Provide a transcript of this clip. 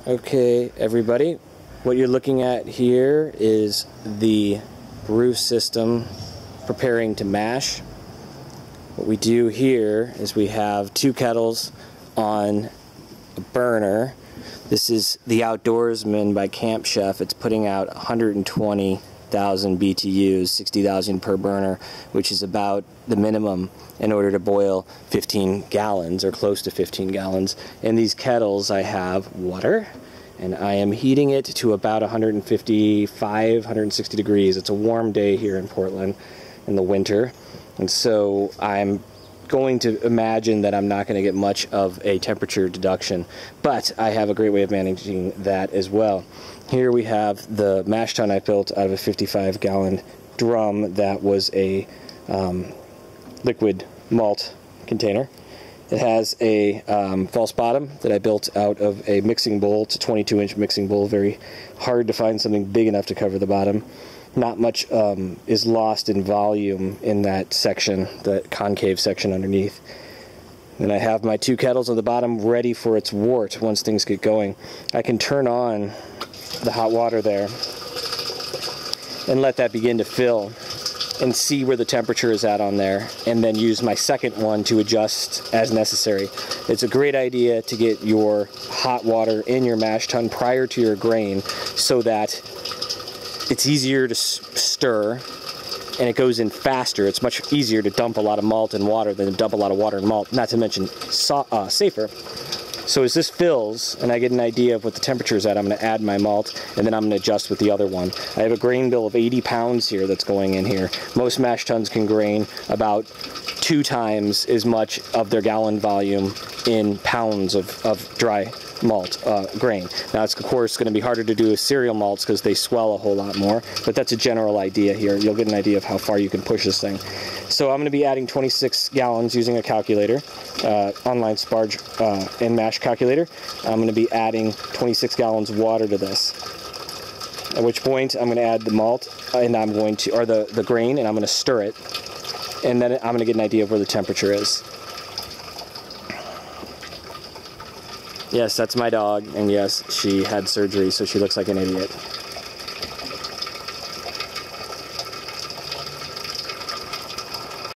Okay, everybody, what you're looking at here is the brew system preparing to mash. What we do here is we have two kettles on a burner. This is the Outdoorsman by Camp Chef. It's putting out 120,000 BTUs, 60,000 per burner, which is about the minimum in order to boil 15 gallons or close to 15 gallons. In these kettles I have water, and I am heating it to about 155, 160 degrees. It's a warm day here in Portland in the winter, and so I'm going to imagine that I'm not going to get much of a temperature deduction, but I have a great way of managing that as well. Here we have the mash tun I built out of a 55-gallon drum that was a liquid malt container. It has a false bottom that I built out of a mixing bowl. It's a 22-inch mixing bowl, very hard to find something big enough to cover the bottom. Not much is lost in volume in that section, the concave section underneath. Then I have my two kettles on the bottom ready for its wort once things get going. I can turn on the hot water there and let that begin to fill and see where the temperature is at on there, and then use my second one to adjust as necessary. It's a great idea to get your hot water in your mash tun prior to your grain so that it's easier to stir and it goes in faster. It's much easier to dump a lot of malt and water than to dump a lot of water and malt, not to mention safer. So as this fills and I get an idea of what the temperature is at, I'm going to add my malt, and then I'm going to adjust with the other one. I have a grain bill of 80 pounds here that's going in here. Most mash tuns can grain about 2 times as much of their gallon volume in pounds of dry malt grain. Now it's of course going to be harder to do with cereal malts because they swell a whole lot more, but that's a general idea here. You'll get an idea of how far you can push this thing. So I'm going to be adding 26 gallons using a calculator, online sparge and mash calculator. I'm going to be adding 26 gallons of water to this, at which point I'm going to add the malt and I'm going to, or the grain, and I'm going to stir it, and then I'm going to get an idea of where the temperature is. Yes, that's my dog, and yes, she had surgery, so she looks like an idiot.